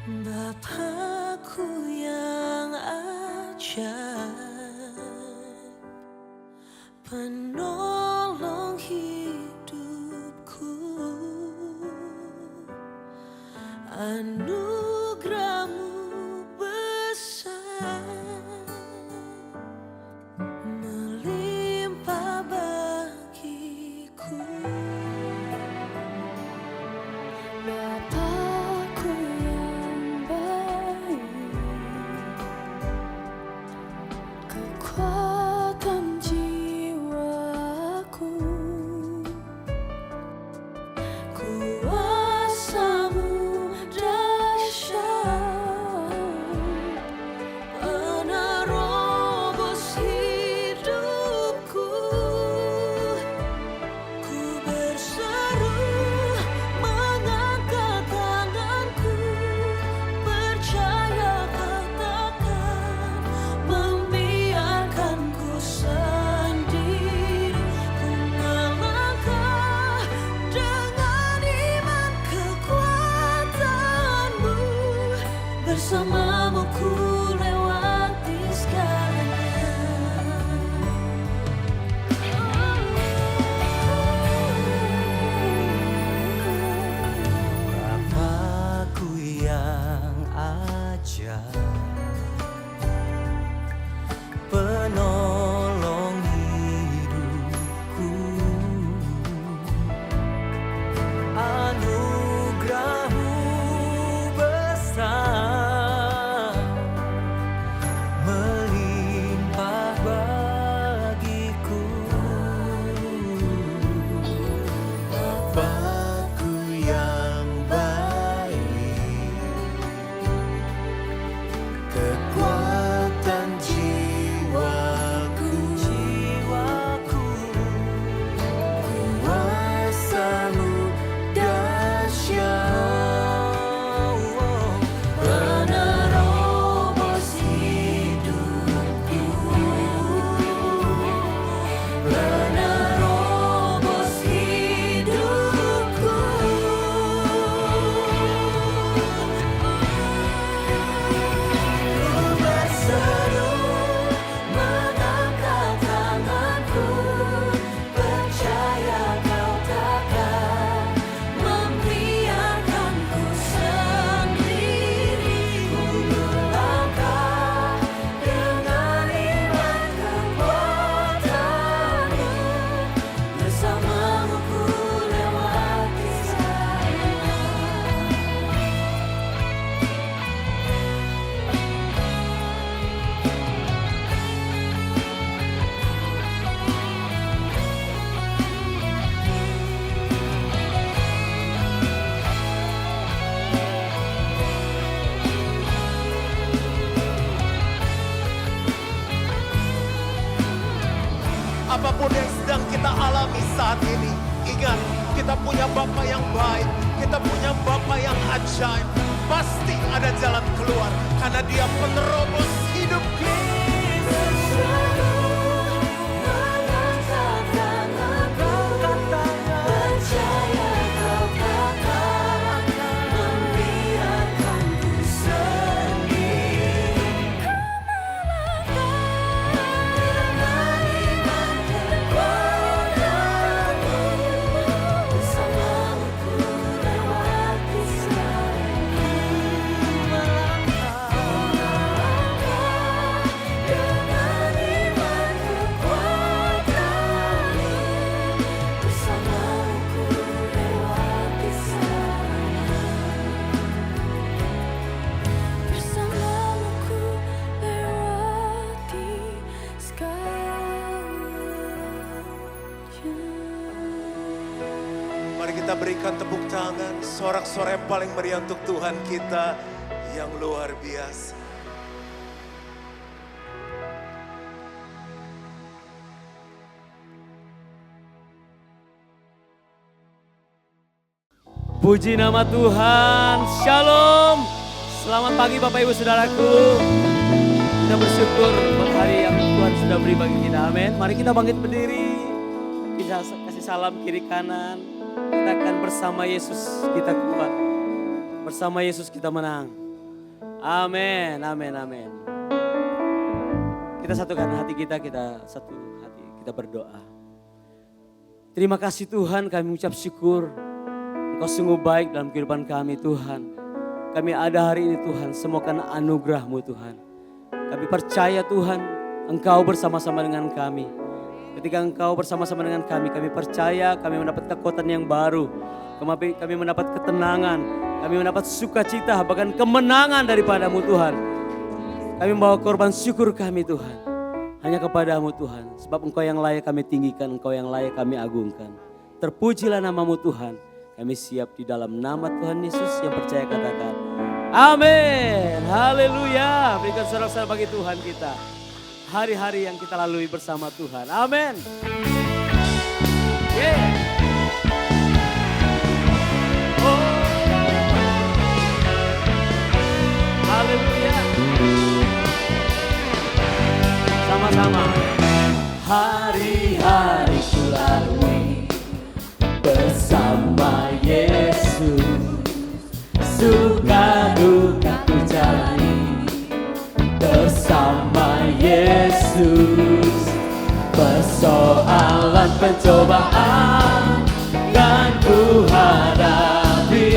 Bapakku yang ajaib, penolong hidupku, anugerahmu besar, melimpah bagiku. Bapakku yang baik, kekuatan jiwaku, kuasa-Mu dahsyat, penerobos hidupku. Ku berseru mengangkat tanganku, percaya Kau takkan membiarkanku sendiri. Ku melangkah dengan iman kekuatan-Mu, bersama-Mu ku lewati segalanya. Bapakku yang ajaib, penolong hidupku, anugerah-Mu besar, melimpah bagiku. Bapakku yang baik, kekuatan jiwaku, kuasa-Mu dahsyat, penerobos hidupku, penerobos hidupku. Ku berseru mengangkat tanganku, percaya Kau takkan membiarkanku sendiri. Ku melangkah dengan iman kekuatan-Mu, bersama-Mu ku lewati segalanya. Apapun yang sedang kita alami saat ini, ingat kita punya Bapa yang baik, kita punya Bapa yang ajaib. Pasti ada jalan keluar karena Dia penerobos hidup kita. Mengangkat tanganku, percaya Kau takkan membiarkanku sendiri. Dengan iman kekuatan-Mu, bersama-Mu ku lewati segalanya. Dengan iman kekuatan-Mu, bersama-Mu ku lewati segalanya. Bersama-Mu ku lewati segalanya. Mari kita berikan tepuk tangan, sorak-sorai yang paling meriah untuk Tuhan kita yang luar biasa. Puji nama Tuhan, Shalom. Selamat pagi Bapak Ibu Saudaraku. Kita bersyukur buat hari yang Tuhan sudah beri bagi kita, amin. Mari kita bangkit berdiri, kita kasih salam kiri kanan. Kita akan bersama Yesus kita kuat, bersama Yesus kita menang. Amin, amin, amin. Kita satukan hati kita satu hati, kita berdoa. Terima kasih Tuhan, kami mengucap syukur. Engkau sungguh baik dalam kehidupan kami Tuhan. Kami ada hari ini Tuhan, semua karena anugerah-Mu Tuhan. Kami percaya Tuhan, Engkau bersama-sama dengan kami. Ketika Engkau bersama-sama dengan kami percaya kami mendapat kekuatan yang baru. Kami mendapat ketenangan, kami mendapat sukacita, bahkan kemenangan daripada-Mu Tuhan. Kami membawa korban syukur kami Tuhan. Hanya kepada-Mu Tuhan. Sebab Engkau yang layak kami tinggikan, Engkau yang layak kami agungkan. Terpujilah nama-Mu Tuhan. Kami siap di dalam nama Tuhan Yesus yang percaya katakan. Amin. Haleluya. Berikan sorak-sorai bagi Tuhan kita. Hari-hari yang kita lalui bersama Tuhan. Amin. Yeah. Oh. Haleluya. Sama-sama. Hari-hari ku lalui bersama Yesus, suka duka ku jalani bersama Yesus. Persoalan pencobaan kan ku hadapi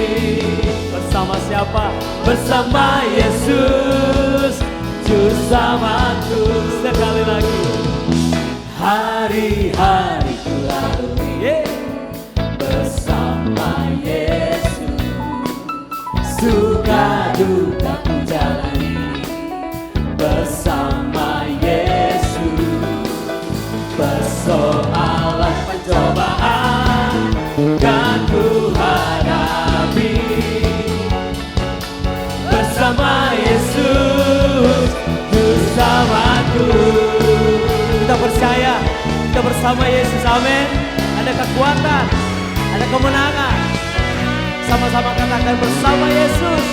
bersama siapa? Bersama Yesus, juru selamatku. Sekali lagi. Hari-hari ku lalui bersama Yesus, suka duka ku jalani bersama Yesus. Persoalan pencobaan kan ku hadapi bersama Yesus, juru selamatku. Kita percaya, kita bersama Yesus, amin. Ada kekuatan, ada kemenangan. Sama-sama katakan bersama Yesus.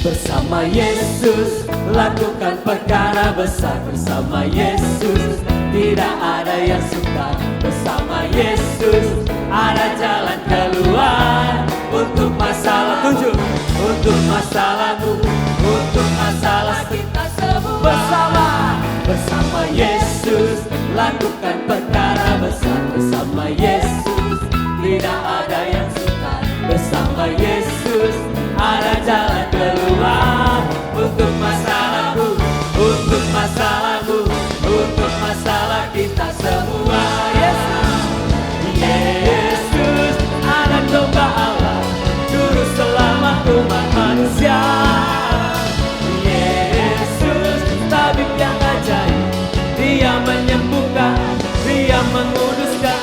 Bersama Yesus, lakukan perkara besar. Bersama Yesus, tidak ada yang sukar. Bersama Yesus, ada jalan keluar. Untuk masalah tujuh, untuk masalahmu, untuk masalah kita semua. Bersama Yesus, lakukan perkara besar. Bersama Yesus, tidak ada yang sukar. Bersama Yesus, ada jalan keluar. Untuk masalahmu, untuk masalahmu, untuk masalah kita semua. Yesus, anak domba Allah, juru selamat umat manusia. Yesus, tabib yang ajaib, Dia menyembuhkan, Dia menguduskan,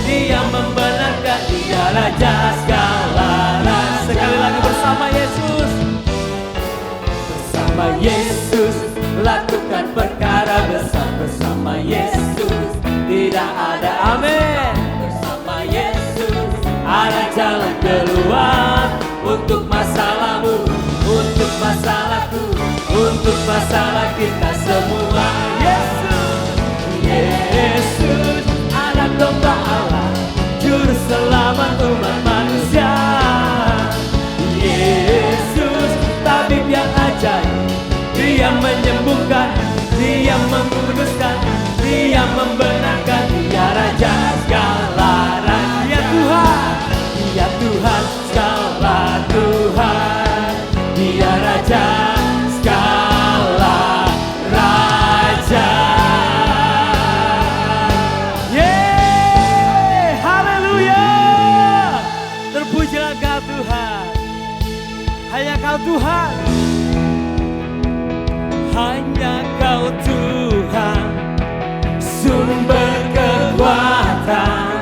Dia membenarkan, Dia Raja segala ras. Sekali lagi bersama Yesus. Bersama Yesus, lakukan perkara besar. Bersama Yesus, tidak ada amin. Bersama Yesus, ada jalan keluar. Untuk masalahmu, untuk masalahku, untuk masalah kita semua. Yesus, anak domba Allah, juru selamat umat manusia. Yesus, tabib yang ajaib, Dia menyembuhkan, Dia menguduskan, Dia membenarkan, Dia Raja segala raja. Tuhan, Dia Tuhan segala Tuhan, Dia Raja segala raja. Haleluya. Terpujilah Kau Tuhan. Hanya Kau Tuhan. Hanya Kau Tuhan, sumber kekuatan,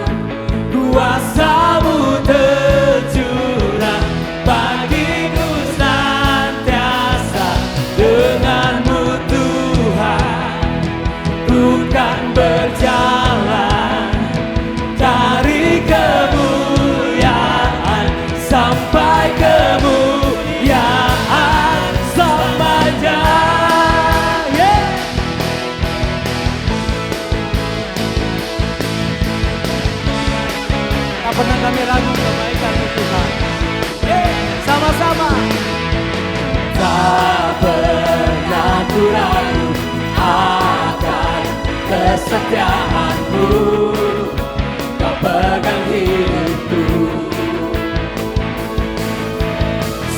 kuasa-Mu tercurah bagiku senantiasa. Dengan-Mu Tuhan, ku kan berjalan dari kemuliaan sampai kemuliaan selamanya. Tak pernah kami ragu kebaikan-Mu Tuhan. bersama-sama. Tak pernah ku ragu akan kesetiaanmu, kau pegang hidupku.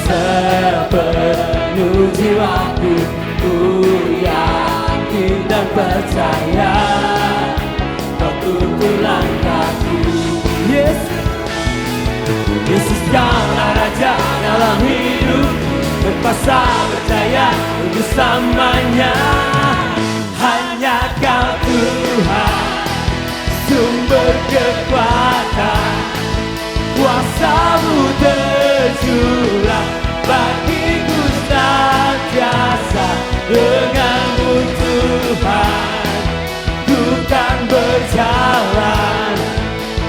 Sepenuh jiwaku ku yakin dan percaya, kau tuntun langkahku. Yesus kaulah Raja dalam hidup, berkuasa berjaya untuk selamanya. Hanya Kau Tuhan, sumber kekuatan, kuasa-Mu tercurah bagiku senantiasa. Denganmu Tuhan, ku kan berjalan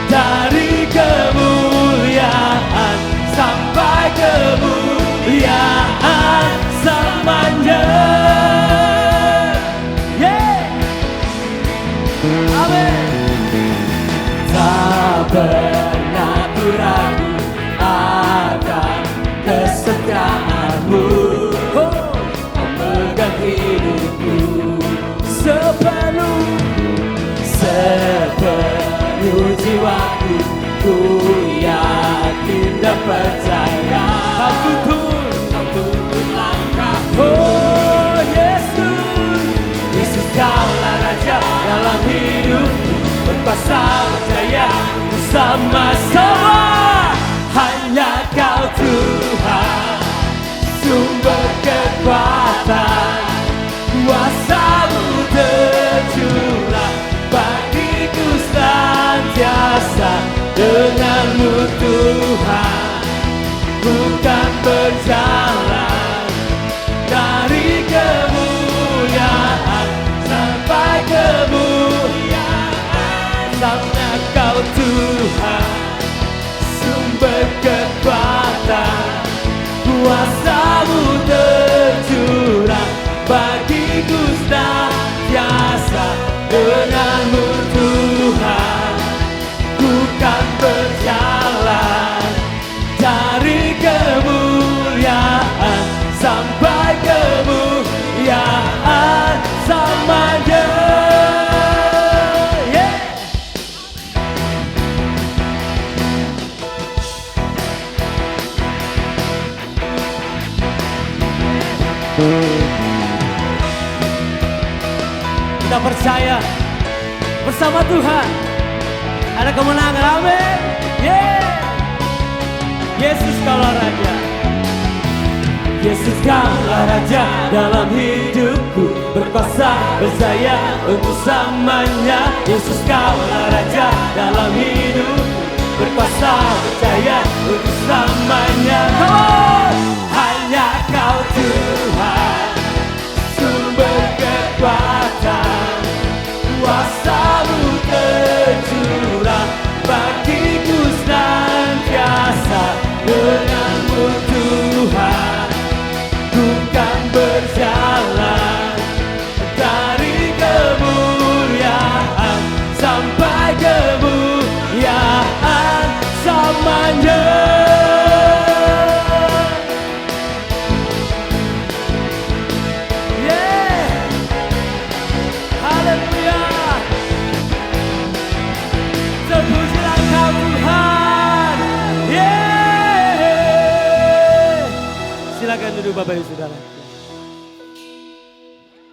dari kemuliaan sampai kemuliaan selamanya. Amin. Tak pernah ku ragu akan kesetiaanmu, kau pegang hidupku. Sepenuh jiwaku ku yakin dan percaya, kau tuntun langkahku. Oh Yesus kaulah Raja dalam hidupku, berkuasa berjaya bersama-sama. Hanya Kau Tuhan, sumber kekuatan, kuasa-Mu tercurah bagiku senantiasa. Denganmu Tuhan, ku kan berjalan dari kemuliaan sampai kemuliaan. Karena Kau Tuhan, sumber kekuatan, kuasa-Mu tercurah bagiku senantiasa. Denganmu Tuhan, ku kan berjalan dari kemuliaan sampai kemuliaan selamanya. Kita percaya bersama Tuhan ada kemenangan. Amin. Yesus kaulah Raja. Yesus kaulah Raja dalam hidupku, berkuasa berjaya untuk selamanya. Yesus kaulah Raja dalam hidupku, berkuasa berjaya untuk selamanya. Hanya Kau Tuhan, sumber kekuatan, kuasa-Mu tercurah bagiku senantiasa. Denganmu Tuhan, ku kan berjalan dari kemuliaan sampai kemuliaan selamanya. Silakan duduk Bapak Ibu Saudara.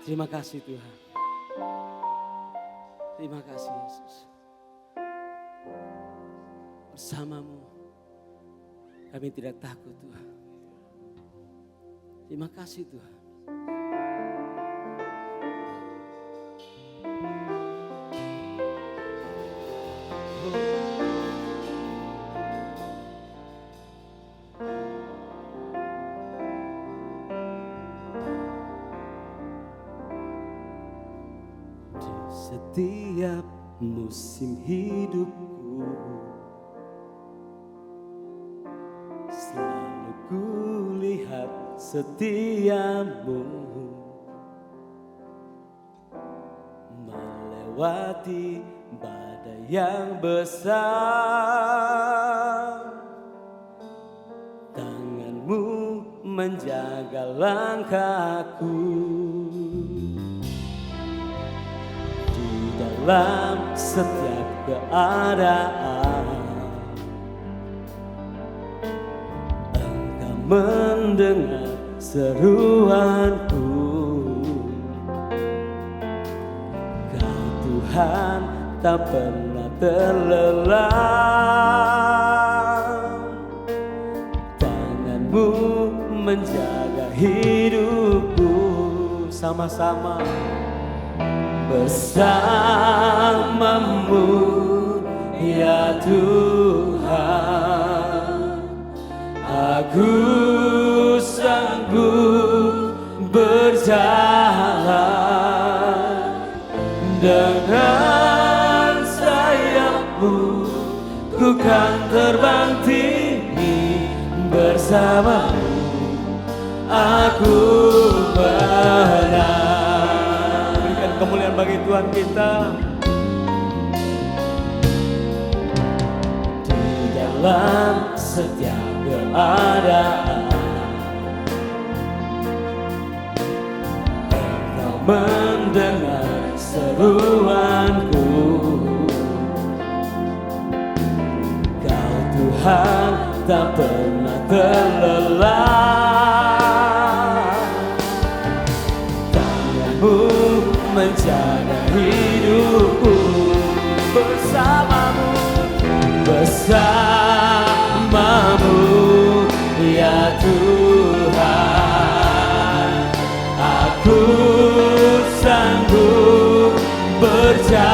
Terima kasih Tuhan. Terima kasih Yesus. Bersama-Mu kami tidak takut Tuhan. Terima kasih Tuhan. Setiap musim hidupku selalu kulihat setiamu, melewati badai yang besar. Tanganmu menjaga langkahku di dalam setiap keadaan. Engkau mendengar seruanku, Kau Tuhan tak pernah terlelah. Tanganmu menjaga hidupku, sama-sama bersamamu ya Tuhan. Aku sanggup berjalan dengan sayapmu, ku kan terbang tinggi bersamamu. Aku menang. Berikan kemuliaan bagi Tuhan kita. Di dalam setiap keadaan Engkau mendengar seruanku, Kau Tuhan tak pernah terlelah. Tanganmu menjaga hidupku, bersamamu, bersamamu ya Tuhan. Aku sanggup berjalan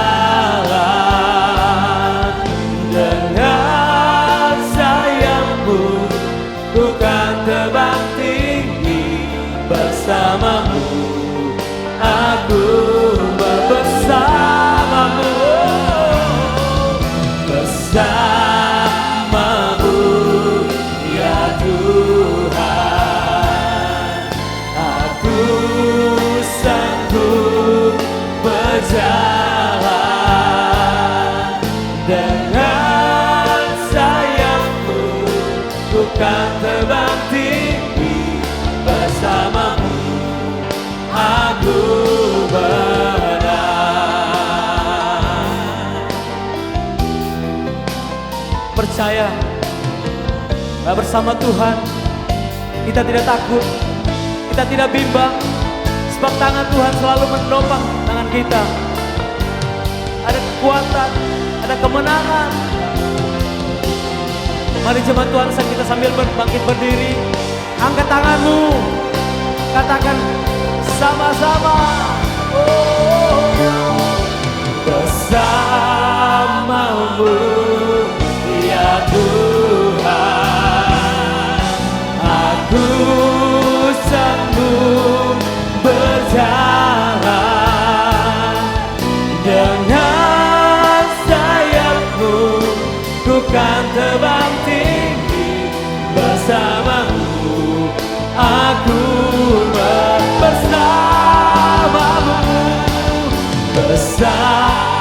dengan sayapmu, ku kan terbang tinggi bersamamu. Aku bersamamu, bersamamu ya Tuhan. Aku sanggup berjalan dengan sayapmu, ku kan terbang tinggi bersamamu. Aku menang. Percaya, bersama Tuhan kita tidak takut, kita tidak bimbang, sebab tangan Tuhan selalu menopang tangan kita. Ada kekuatan, ada kemenangan. Mari jemaat Tuhan, kita sambil bangkit berdiri, angkat tanganmu, katakan sama-sama, bersamamu ya Tuhan. Aku sanggup berjalan dengan sayapmu, ku kan terbang tinggi bersamamu. Aku bersamamu, bersamamu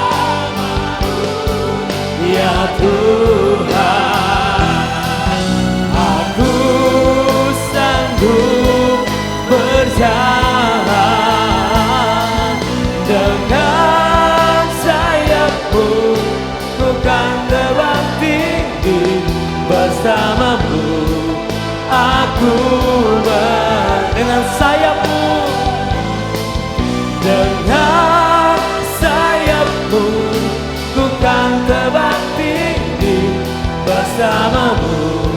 ya Tuhan. Aku sanggup berjalan dengan sayapmu, ku kan terbang tinggi bersamamu. Aku dengan sayapmu, dengan sayapmu, ku kan terbang tinggi bersamamu.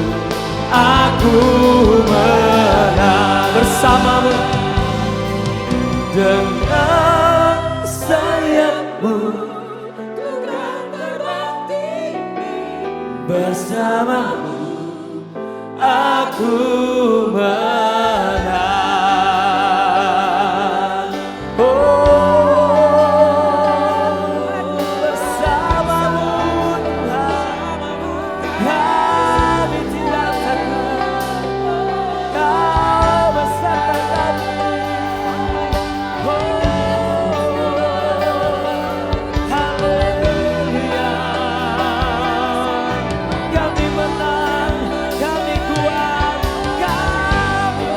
Aku menang bersamamu, dengan sayapmu, ku kan terbang tinggi bersamamu. Aku menang. Bersamamu Tuhan, kami tidak takut. Kau beserta kami. Haleluya. Kami menang, kami kuat, kami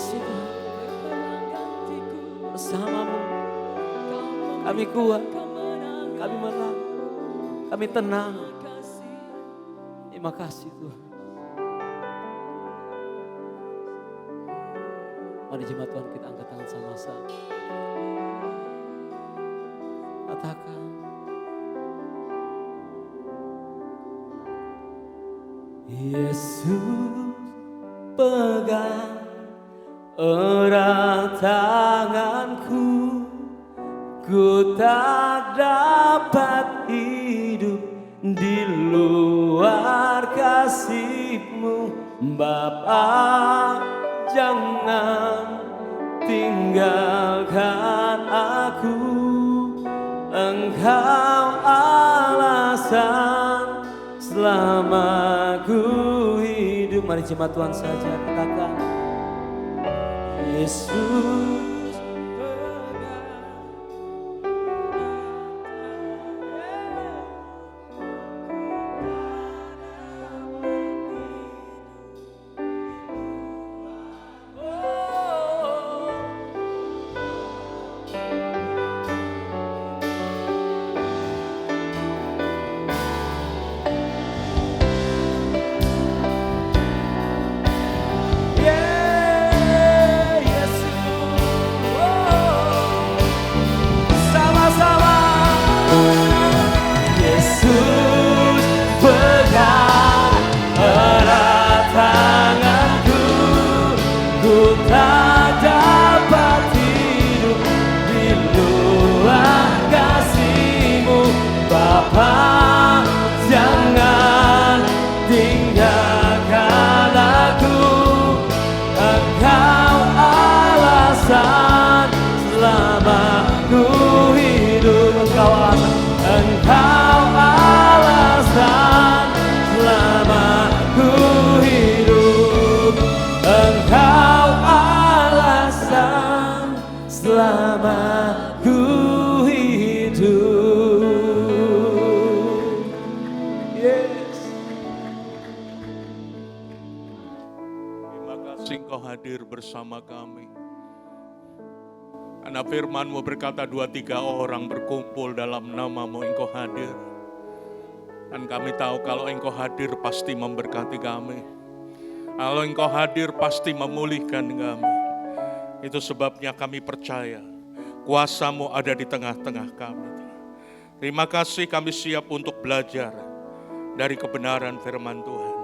kasih Tuhan. Bersamamu kami kuat, kami menang, kami tenang. Terima kasih Tuhan. Mari jemaat Tuhan kita angkat tangan sama-sama. Katakan, Yesus pegang erat tanganku, ku tak dapat hidup di luar kasih-Mu. Bapa, jangan tinggalkan aku, Engkau alasan selama ku hidup. Mari jemaat Tuhan saja katakan, Yesus bersama kami. Karena firman-Mu berkata 2-3 orang berkumpul dalam nama-Mu, Engkau hadir. Dan kami tahu kalau Engkau hadir pasti memberkati kami. Kalau Engkau hadir pasti memulihkan kami. Itu sebabnya kami percaya kuasa-Mu ada di tengah-tengah kami. Terima kasih, kami siap untuk belajar dari kebenaran firman Tuhan.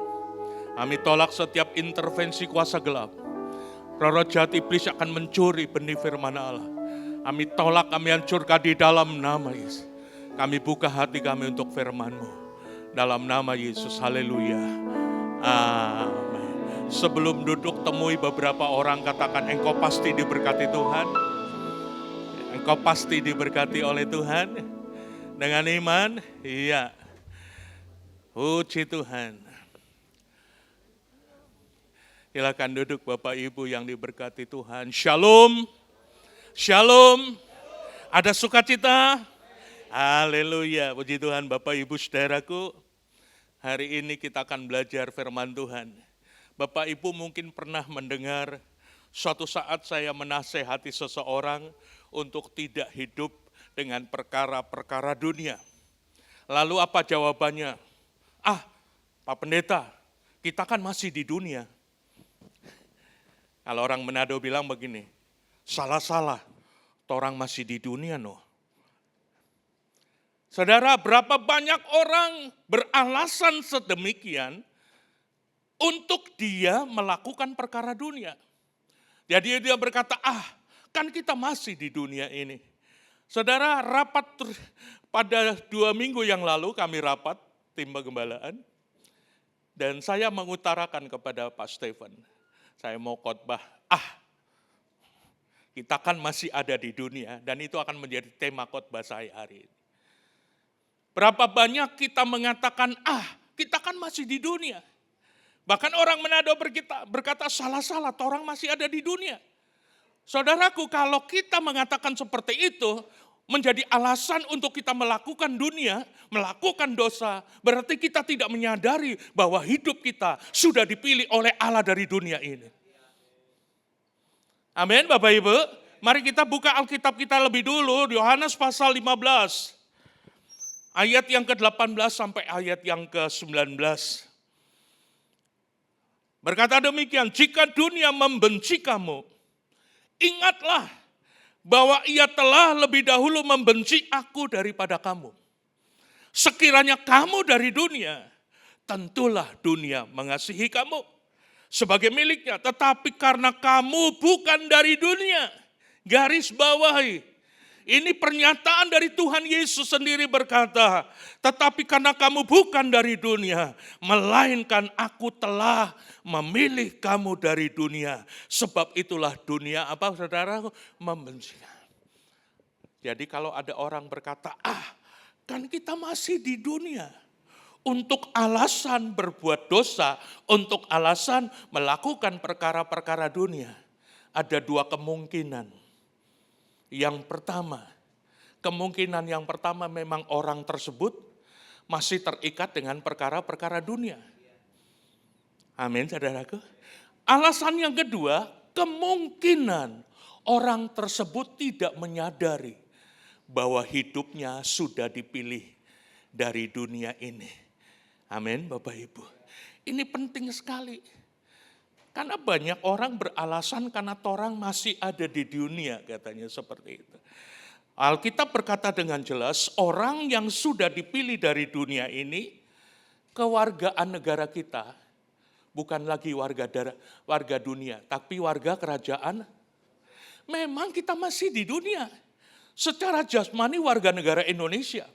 Kami tolak setiap intervensi kuasa gelap. Roh jahat iblis akan mencuri benih firman Allah. Kami tolak, kami hancurkan di dalam nama Yesus. Kami buka hati kami untuk firman-Mu. Dalam nama Yesus, haleluya. Amin. Sebelum duduk temui beberapa orang, katakan engkau pasti diberkati Tuhan. Engkau pasti diberkati oleh Tuhan. Dengan iman, iya. Puji Tuhan. Silakan duduk Bapak Ibu yang diberkati Tuhan. Shalom. Shalom. Ada sukacita? Haleluya. Puji Tuhan Bapak Ibu saudaraku. Hari ini kita akan belajar firman Tuhan. Bapak Ibu mungkin pernah mendengar suatu saat saya menasehati seseorang untuk tidak hidup dengan perkara-perkara dunia. Lalu apa jawabannya? Pak Pendeta, kita kan masih di dunia. Kalau orang Manado bilang begini, salah-salah, orang masih di dunia no. Saudara, berapa banyak orang beralasan sedemikian untuk dia melakukan perkara dunia. Jadi dia berkata, kan kita masih di dunia ini. Saudara, rapat pada 2 minggu yang lalu kami rapat tim penggembalaan. Dan saya mengutarakan kepada Pak Stephen, saya mau khotbah, kita kan masih ada di dunia dan itu akan menjadi tema khotbah saya hari ini. Berapa banyak kita mengatakan, kita kan masih di dunia. Bahkan orang Manado berkata, salah-salah, orang masih ada di dunia. Saudaraku, kalau kita mengatakan seperti itu, menjadi alasan untuk kita melakukan dunia, melakukan dosa, berarti kita tidak menyadari bahwa hidup kita sudah dipilih oleh Allah dari dunia ini. Amin Bapak Ibu. Mari kita buka Alkitab kita lebih dulu, Yohanes pasal 15. Ayat yang ke-18 sampai ayat yang ke-19. Berkata demikian, jika dunia membenci kamu, ingatlah bahwa ia telah lebih dahulu membenci aku daripada kamu. Sekiranya kamu dari dunia, tentulah dunia mengasihi kamu sebagai miliknya. Tetapi karena kamu bukan dari dunia, garis bawahi. Ini pernyataan dari Tuhan Yesus sendiri berkata, tetapi karena kamu bukan dari dunia, melainkan aku telah memilih kamu dari dunia. Sebab itulah dunia apa saudara? Membenci. Jadi kalau ada orang berkata, kan kita masih di dunia. Untuk alasan berbuat dosa, untuk alasan melakukan perkara-perkara dunia. Ada dua kemungkinan. Yang pertama, kemungkinan yang pertama memang orang tersebut masih terikat dengan perkara-perkara dunia. Amin, saudaraku. Alasan yang kedua, kemungkinan orang tersebut tidak menyadari bahwa hidupnya sudah dipilih dari dunia ini. Amin, Bapak Ibu. Ini penting sekali. Karena banyak orang beralasan karena orang masih ada di dunia, katanya seperti itu. Alkitab berkata dengan jelas, orang yang sudah dipilih dari dunia ini, kewargaan negara kita, bukan lagi warga dunia, tapi warga kerajaan. Memang kita masih di dunia. Secara jasmani warga negara Indonesia.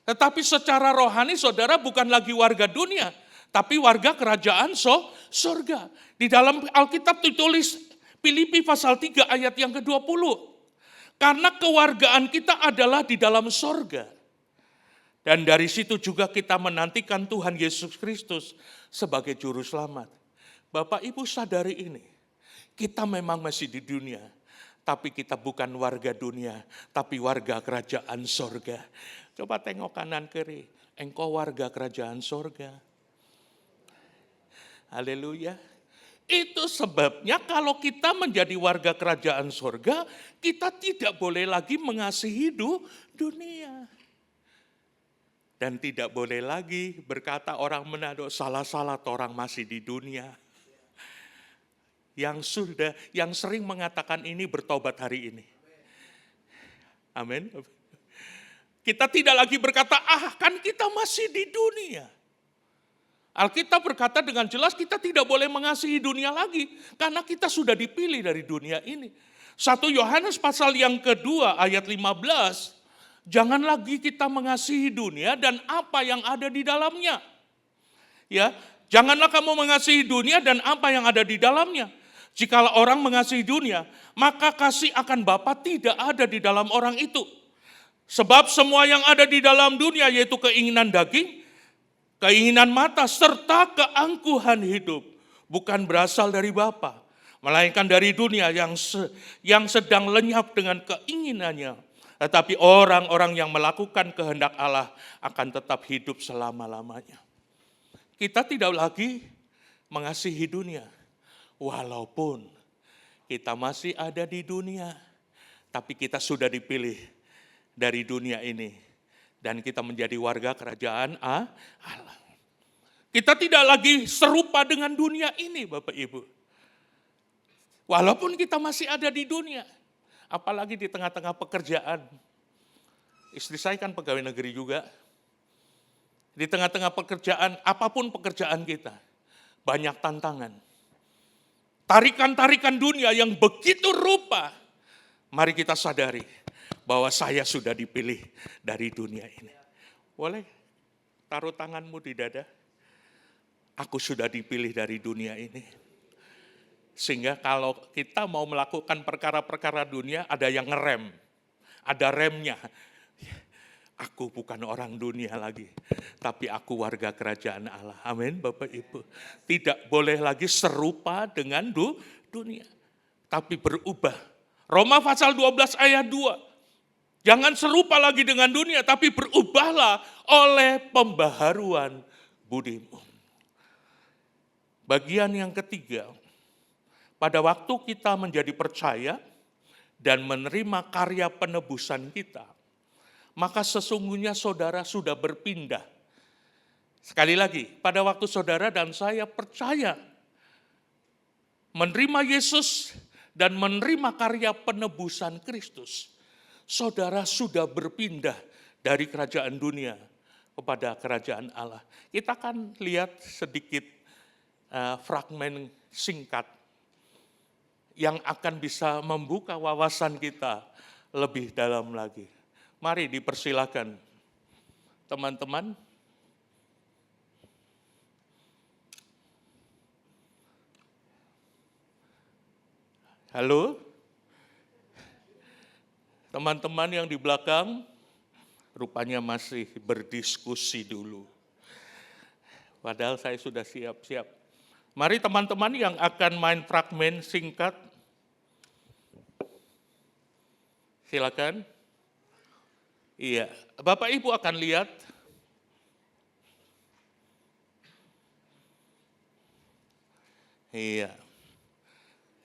Tetapi secara rohani saudara bukan lagi warga dunia, tapi warga kerajaan surga. Di dalam Alkitab ditulis Filipi pasal 3 ayat yang ke-20. Karena kewargaan kita adalah di dalam surga. Dan dari situ juga kita menantikan Tuhan Yesus Kristus sebagai juru selamat. Bapak Ibu sadari ini, kita memang masih di dunia, tapi kita bukan warga dunia, tapi warga kerajaan surga. Coba tengok kanan kiri, engkau warga kerajaan surga. Haleluya. Itu sebabnya kalau kita menjadi warga kerajaan surga, kita tidak boleh lagi mengasihi dunia. Dan tidak boleh lagi berkata orang Manado, salah-salah orang masih di dunia. Yang sering mengatakan ini bertobat hari ini. Amin. Kita tidak lagi berkata, kan kita masih di dunia. Alkitab berkata dengan jelas kita tidak boleh mengasihi dunia lagi. Karena kita sudah dipilih dari dunia ini. 1 Yohanes pasal yang kedua ayat 15. Jangan lagi kita mengasihi dunia dan apa yang ada di dalamnya. Ya, janganlah kamu mengasihi dunia dan apa yang ada di dalamnya. Jikalau orang mengasihi dunia, maka kasih akan Bapa tidak ada di dalam orang itu. Sebab semua yang ada di dalam dunia yaitu keinginan daging, keinginan mata, serta keangkuhan hidup bukan berasal dari Bapa, melainkan dari dunia yang sedang lenyap dengan keinginannya. Tetapi orang-orang yang melakukan kehendak Allah akan tetap hidup selama-lamanya. Kita tidak lagi mengasihi dunia, walaupun kita masih ada di dunia, tapi kita sudah dipilih dari dunia ini. Dan kita menjadi warga kerajaan Allah. Kita tidak lagi serupa dengan dunia ini Bapak Ibu. Walaupun kita masih ada di dunia. Apalagi di tengah-tengah pekerjaan. Istri saya kan pegawai negeri juga. Di tengah-tengah pekerjaan, apapun pekerjaan kita. Banyak tantangan. Tarikan-tarikan dunia yang begitu rupa. Mari kita sadari bahwa saya sudah dipilih dari dunia ini. Boleh taruh tanganmu di dada. Aku sudah dipilih dari dunia ini. Sehingga kalau kita mau melakukan perkara-perkara dunia, ada yang ngerem. Ada remnya. Aku bukan orang dunia lagi. Tapi aku warga kerajaan Allah. Amin Bapak Ibu. Tidak boleh lagi serupa dengan dunia. Tapi berubah. Roma pasal 12 ayat 2. Jangan serupa lagi dengan dunia, tapi berubahlah oleh pembaharuan budimu. Bagian yang ketiga, pada waktu kita menjadi percaya dan menerima karya penebusan kita, maka sesungguhnya saudara sudah berpindah. Sekali lagi, pada waktu saudara dan saya percaya, menerima Yesus dan menerima karya penebusan Kristus, saudara sudah berpindah dari kerajaan dunia kepada kerajaan Allah. Kita akan lihat sedikit fragmen singkat yang akan bisa membuka wawasan kita lebih dalam lagi. Mari dipersilakan teman-teman. Halo, teman-teman yang di belakang rupanya masih berdiskusi dulu. Padahal saya sudah siap-siap. Mari teman-teman yang akan main fragmen singkat, silakan. Iya, Bapak Ibu akan lihat. Iya.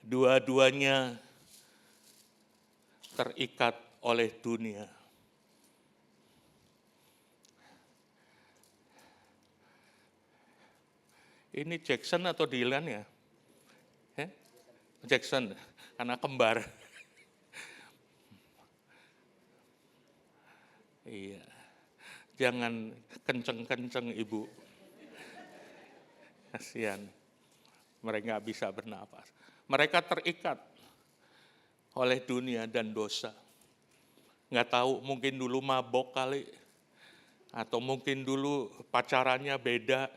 Dua-duanya terikat oleh dunia. Ini Jackson atau Dylan ya? Jackson, karena kembar. Iya, jangan kenceng-kenceng Ibu. Kasihan, mereka nggak bisa bernapas. Mereka terikat oleh dunia dan dosa. Nggak tahu, mungkin dulu mabok kali. Atau mungkin dulu pacarannya beda.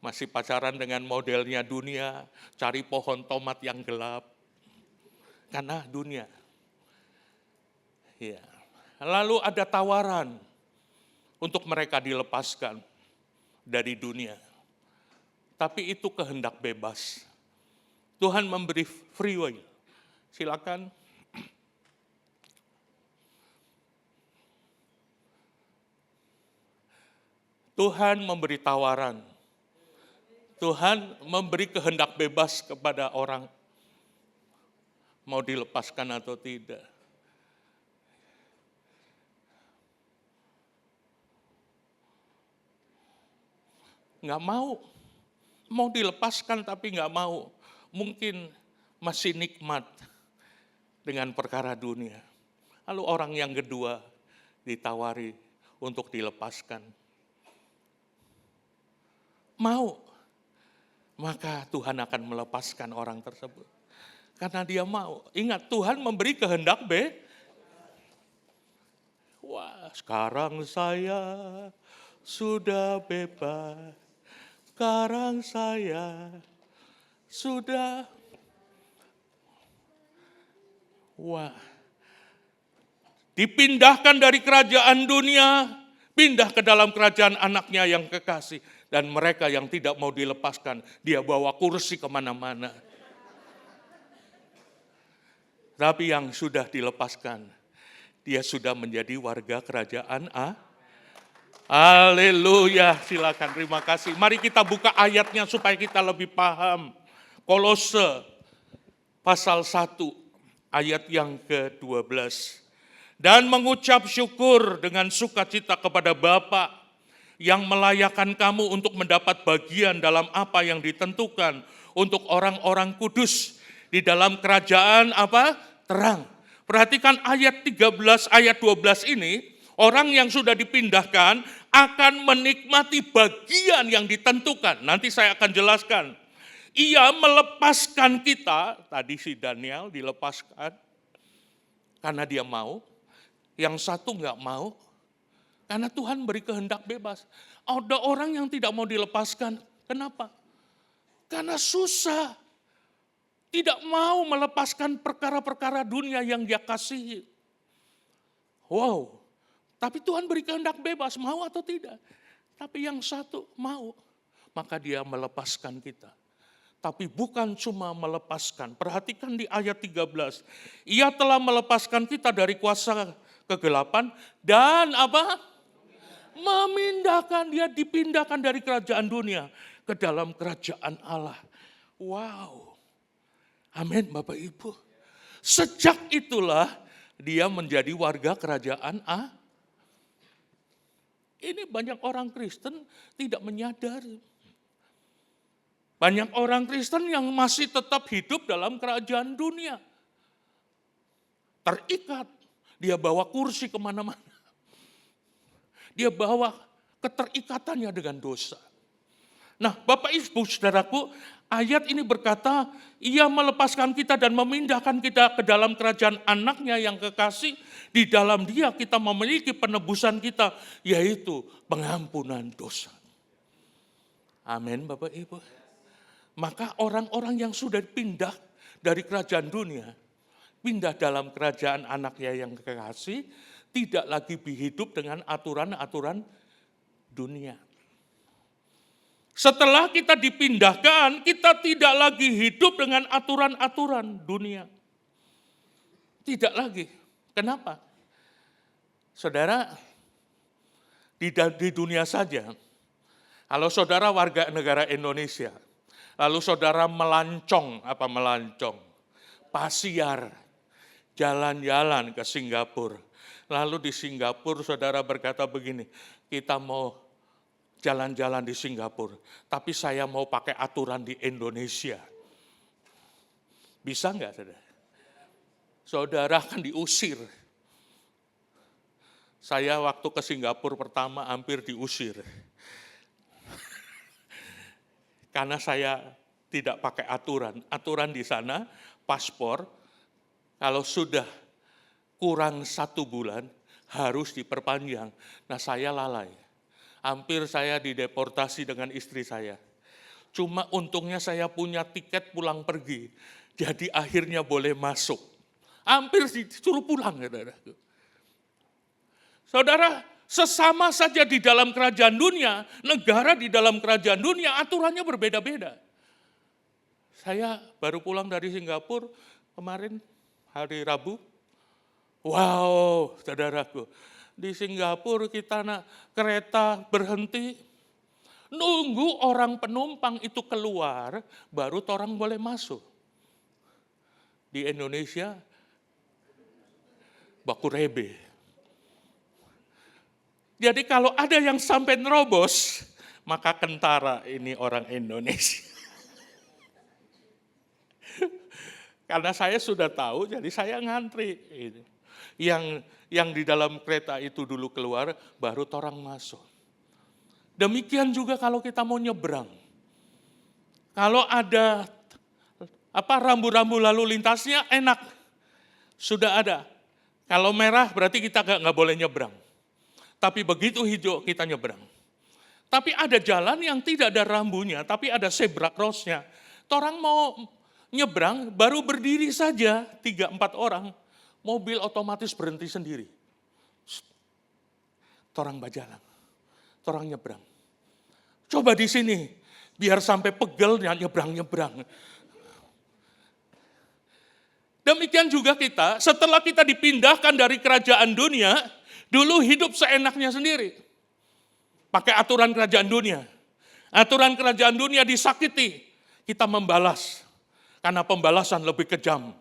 Masih pacaran dengan modelnya dunia. Cari pohon tomat yang gelap. Karena dunia. Ya. Lalu ada tawaran untuk mereka dilepaskan dari dunia. Tapi itu kehendak bebas. Tuhan memberi free will. Silakan. Tuhan memberi tawaran. Tuhan memberi kehendak bebas kepada orang. Mau dilepaskan atau tidak. Nggak mau. Mau dilepaskan tapi nggak mau. Mungkin masih nikmat dengan perkara dunia. Lalu orang yang kedua ditawari untuk dilepaskan. Mau, maka Tuhan akan melepaskan orang tersebut. Karena dia mau. Ingat, Tuhan memberi kehendak Wah, sekarang saya sudah bebas. Sekarang saya sudah, dipindahkan dari kerajaan dunia, pindah ke dalam kerajaan anaknya yang kekasih. Dan mereka yang tidak mau dilepaskan, dia bawa kursi kemana-mana. Tapi yang sudah dilepaskan, dia sudah menjadi warga kerajaan Haleluya, silakan, terima kasih. Mari kita buka ayatnya supaya kita lebih paham. Kolose pasal 1 ayat yang ke-12. Dan mengucap syukur dengan sukacita kepada Bapa yang melayakkan kamu untuk mendapat bagian dalam apa yang ditentukan untuk orang-orang kudus di dalam kerajaan terang. Perhatikan ayat 13, ayat 12 ini, orang yang sudah dipindahkan akan menikmati bagian yang ditentukan. Nanti saya akan jelaskan. Ia melepaskan kita, tadi si Daniel dilepaskan karena dia mau. Yang satu enggak mau, karena Tuhan beri kehendak bebas. Ada orang yang tidak mau dilepaskan, kenapa? Karena susah. Tidak mau melepaskan perkara-perkara dunia yang dia kasihi. Wow, tapi Tuhan beri kehendak bebas, mau atau tidak. Tapi yang satu mau, maka dia melepaskan kita. Tapi bukan cuma melepaskan, perhatikan di ayat 13. Ia telah melepaskan kita dari kuasa kegelapan dan memindahkan, dia dipindahkan dari kerajaan dunia ke dalam kerajaan Allah. Wow. Amin Bapak Ibu. Sejak itulah dia menjadi warga kerajaan Allah. Ini banyak orang Kristen tidak menyadari. Banyak orang Kristen yang masih tetap hidup dalam kerajaan dunia. Terikat, dia bawa kursi kemana-mana. Dia bawa keterikatannya dengan dosa. Nah, Bapak Ibu Saudaraku, ayat ini berkata, ia melepaskan kita dan memindahkan kita ke dalam kerajaan anaknya yang kekasih. Di dalam dia kita memiliki penebusan kita, yaitu pengampunan dosa. Amin Bapak Ibu. Maka orang-orang yang sudah pindah dari kerajaan dunia, pindah dalam kerajaan anaknya yang kekasih, tidak lagi hidup dengan aturan-aturan dunia. Setelah kita dipindahkan, kita tidak lagi hidup dengan aturan-aturan dunia. Tidak lagi. Kenapa? Saudara, di dunia saja, kalau saudara warga negara Indonesia, lalu saudara melancong, pasiar, jalan-jalan ke Singapura. Lalu di Singapura saudara berkata begini, kita mau jalan-jalan di Singapura, tapi saya mau pakai aturan di Indonesia. Bisa enggak saudara? Saudara akan diusir. Saya waktu ke Singapura pertama hampir diusir. Karena saya tidak pakai aturan. Aturan di sana, paspor, kalau sudah kurang 1 bulan, harus diperpanjang. Nah saya lalai. Hampir saya dideportasi dengan istri saya. Cuma untungnya saya punya tiket pulang pergi. Jadi akhirnya boleh masuk. Hampir disuruh pulang. Saudara, sesama saja di dalam kerajaan dunia, negara di dalam kerajaan dunia, aturannya berbeda-beda. Saya baru pulang dari Singapura kemarin hari Rabu. Wow, saudaraku. Di Singapura kita kereta berhenti, nunggu orang penumpang itu keluar, baru orang boleh masuk. Di Indonesia, baku rebe. Jadi kalau ada yang sampai nerobos, maka kentara ini orang Indonesia. Karena saya sudah tahu, jadi saya ngantri. Yang di dalam kereta itu dulu keluar, baru orang masuk. Demikian juga kalau kita mau nyebrang. Kalau ada rambu-rambu lalu lintasnya enak, sudah ada. Kalau merah berarti kita nggak boleh nyebrang. Tapi begitu hijau kita nyebrang. Tapi ada jalan yang tidak ada rambunya, tapi ada zebra cross-nya. Orang mau nyebrang, baru berdiri saja 3-4 orang, mobil otomatis berhenti sendiri. Orang bajalang, orang nyebrang. Coba di sini, biar sampai pegel nyebrang-nyebrang. Demikian juga kita, setelah kita dipindahkan dari kerajaan dunia, dulu hidup seenaknya sendiri. Pakai aturan kerajaan dunia. Aturan kerajaan dunia disakiti, kita membalas. Karena pembalasan lebih kejam.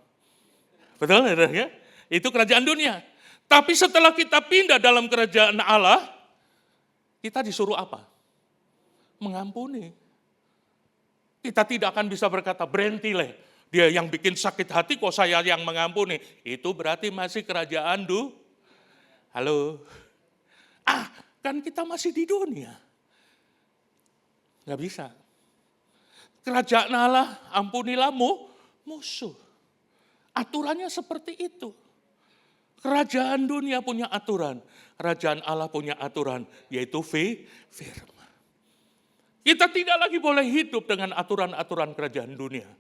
Betul ya? Itu kerajaan dunia. Tapi setelah kita pindah dalam kerajaan Allah, kita disuruh apa? Mengampuni. Kita tidak akan bisa berkata, berhenti leh. Dia yang bikin sakit hati kok saya yang mengampuni. Itu berarti masih kerajaan Halo. Kan kita masih di dunia. Nggak bisa. Kerajaan Allah, ampunilah musuh. Aturannya seperti itu. Kerajaan dunia punya aturan. Kerajaan Allah punya aturan, yaitu firman. Kita tidak lagi boleh hidup dengan aturan-aturan kerajaan dunia.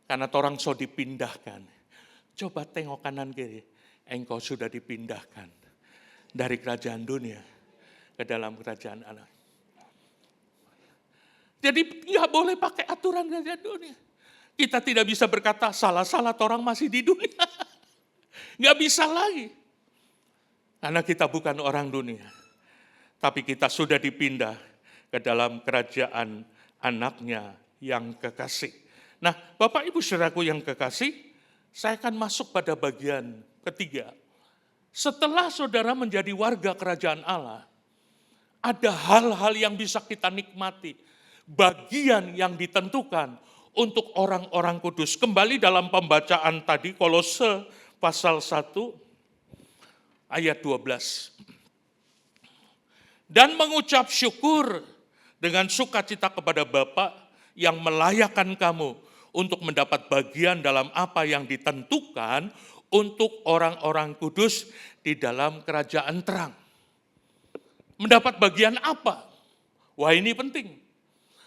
Karena orang so dipindahkan. Coba tengok kanan kiri. Engkau sudah dipindahkan dari kerajaan dunia ke dalam kerajaan Allah. Jadi nggak boleh pakai aturan kerajaan dunia. Kita tidak bisa berkata salah-salah orang masih di dunia. Nggak bisa lagi. Karena kita bukan orang dunia. Tapi kita sudah dipindah ke dalam kerajaan anaknya yang kekasih. Nah, Bapak Ibu Saudaraku yang kekasih, saya akan masuk pada bagian ketiga. Setelah saudara menjadi warga kerajaan Allah, ada hal-hal yang bisa kita nikmati. Bagian yang ditentukan untuk orang-orang kudus. Kembali dalam pembacaan tadi, Kolose pasal 1 ayat 12. Dan mengucap syukur dengan sukacita kepada Bapa yang melayakkan kamu untuk mendapat bagian dalam apa yang ditentukan untuk orang-orang kudus di dalam kerajaan terang. Mendapat bagian apa? Wah, ini penting.